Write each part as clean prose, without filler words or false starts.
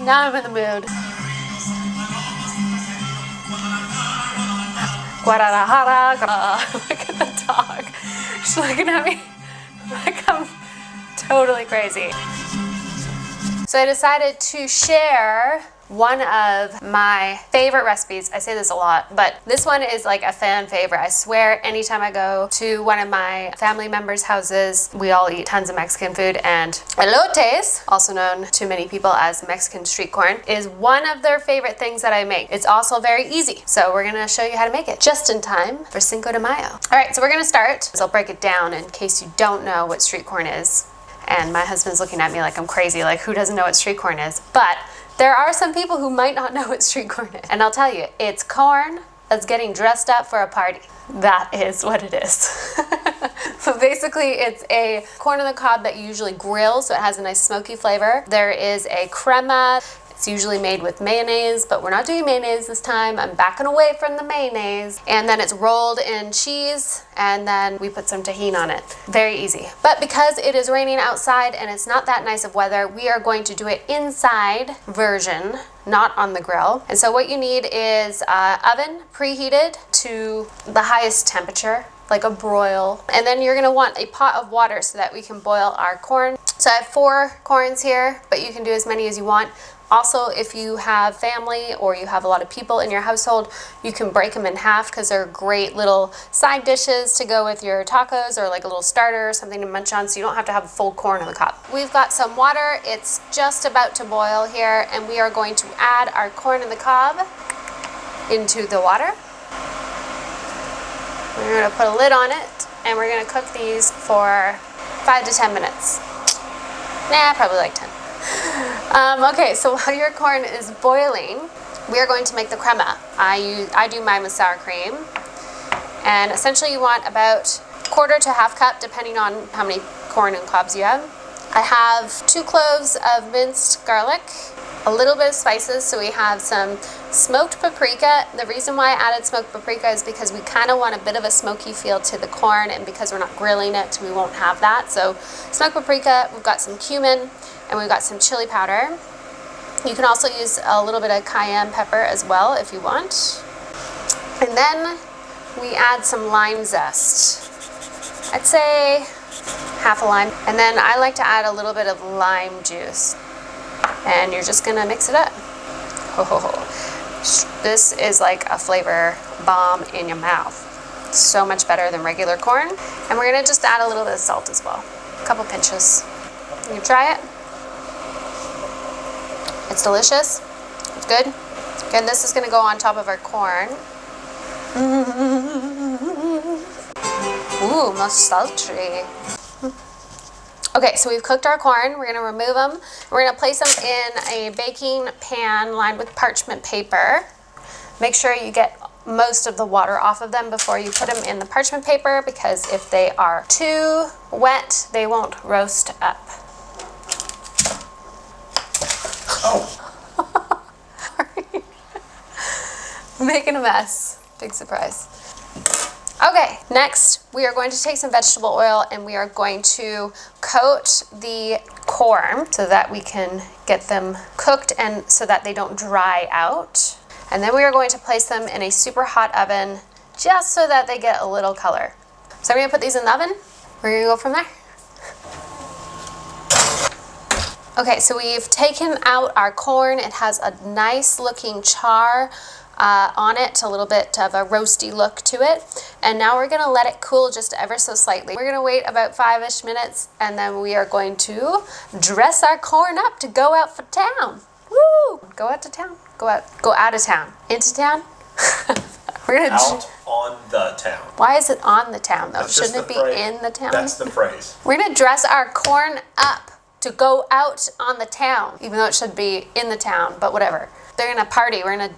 Now I'm in the mood. Guadalajara. Look at the dog. She's looking at me like I'm totally crazy. So I decided to share one of my favorite recipes. I say this a lot, but this one is like a fan favorite. I swear anytime I go to one of my family members' houses, we all eat tons of Mexican food, and elotes, also known to many people as Mexican street corn, is one of their favorite things that I make. It's also very easy. So we're gonna show you how to make it just in time for Cinco de Mayo. All right, so we're gonna start. I'll break it down in case you don't know what street corn is. And my husband's looking at me like I'm crazy, like who doesn't know what street corn is? But there are some people who might not know what street corn is. And I'll tell you, it's corn that's getting dressed up for a party. That is what it is. So basically it's a corn on the cob that you usually grill, so it has a nice smoky flavor. There is a crema. It's usually made with mayonnaise, but we're not doing mayonnaise this time. I'm backing away from the mayonnaise. And then it's rolled in cheese, and then we put some tahini on it. Very easy. But because it is raining outside and it's not that nice of weather, we are going to do it inside version, not on the grill. And so what you need is an oven preheated to the highest temperature, like a broil. And then you're gonna want a pot of water so that we can boil our corn. So I have 4 corns here, but you can do as many as you want. Also, if you have family or you have a lot of people in your household, you can break them in half because they're great little side dishes to go with your tacos, or like a little starter or something to munch on, so you don't have to have a full corn on the cob. We've got some water. It's just about to boil here, and we are going to add our corn on the cob into the water. We're going to put a lid on it, and we're going to cook these for 5 to 10 minutes. Nah, probably like 10. Okay, so while your corn is boiling, we are going to make the crema. I do mine with sour cream, and essentially you want about 1/4 to 1/2 cup depending on how many corn and cobs you have. I have 2 cloves of minced garlic, a little bit of spices, so we have some smoked paprika. The reason why I added smoked paprika is because we kind of want a bit of a smoky feel to the corn, and because we're not grilling it, we won't have that. So smoked paprika, we've got some cumin, and we've got some chili powder. You can also use a little bit of cayenne pepper as well if you want. And then we add some lime zest. I'd say half a lime. And then I like to add a little bit of lime juice. And you're just gonna mix it up. This is like a flavor bomb in your mouth. So much better than regular corn. And we're gonna just add a little bit of salt as well. A couple pinches. You try it. It's delicious. It's good. Again, this is gonna go on top of our corn. Ooh, most sultry. Okay, so we've cooked our corn. We're gonna remove them. We're gonna place them in a baking pan lined with parchment paper. Make sure you get most of the water off of them before you put them in the parchment paper, because if they are too wet, they won't roast up. Oh. Sorry. Making a mess. Big surprise. Okay, next we are going to take some vegetable oil and we are going to coat the corn so that we can get them cooked and so that they don't dry out. And then we are going to place them in a super hot oven just so that they get a little color. So I'm gonna put these in the oven. We're gonna go from there. Okay, so we've taken out our corn. It has a nice looking char on it, a little bit of a roasty look to it. And now we're gonna let it cool just ever so slightly. We're gonna wait about 5-ish minutes, and then we are going to dress our corn up to go out for town. Woo! Go out to town. Go out of town. Into town? We're gonna out on the town. Why is it on the town though? That's Shouldn't it be phrase. in the town? That's the phrase. We're gonna dress our corn up to go out on the town, even though it should be in the town, but whatever. They're gonna party. We're gonna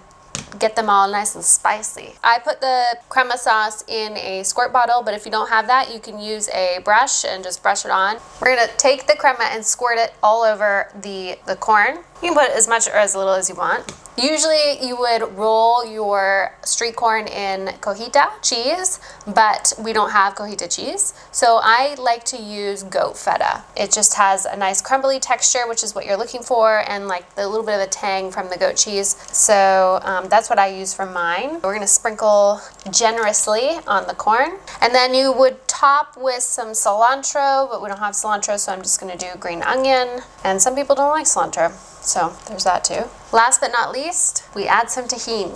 get them all nice and spicy. I put the crema sauce in a squirt bottle, but if you don't have that, you can use a brush and just brush it on. We're gonna take the crema and squirt it all over the corn. You can put as much or as little as you want. Usually you would roll your street corn in cotija cheese, but we don't have cotija cheese. So I like to use goat feta. It just has a nice crumbly texture, which is what you're looking for, and like the little bit of a tang from the goat cheese. So that's what I use for mine. We're gonna sprinkle generously on the corn. And then you would top with some cilantro, but we don't have cilantro, so I'm just gonna do green onion. And some people don't like cilantro. So there's that too. Last but not least, we add some tajin.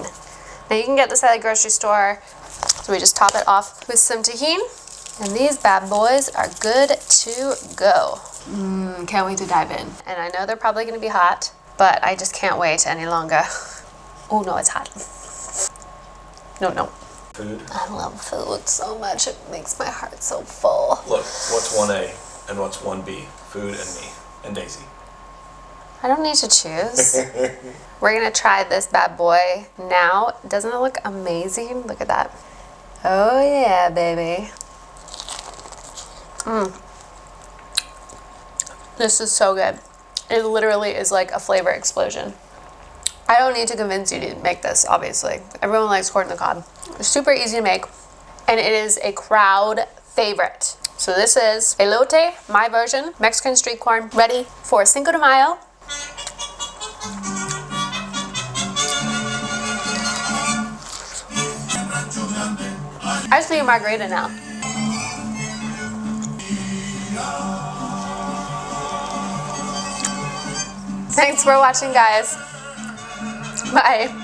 Now you can get this at the grocery store. So we just top it off with some tajin. And these bad boys are good to go. Can't wait to dive in. And I know they're probably gonna be hot, but I just can't wait any longer. Oh no, it's hot. No. Food. I love food so much. It makes my heart so full. Look, what's 1A and what's 1B? Food and me and Daisy. I don't need to choose. We're gonna try this bad boy now. Doesn't it look amazing? Look at that. Oh yeah, baby. This is so good. It literally is like a flavor explosion. I don't need to convince you to make this, obviously. Everyone likes corn on the cob. It's super easy to make, and it is a crowd favorite. So this is elote, my version, Mexican street corn, ready for Cinco de Mayo. I just need a margarita now. Thanks for watching, guys. Bye.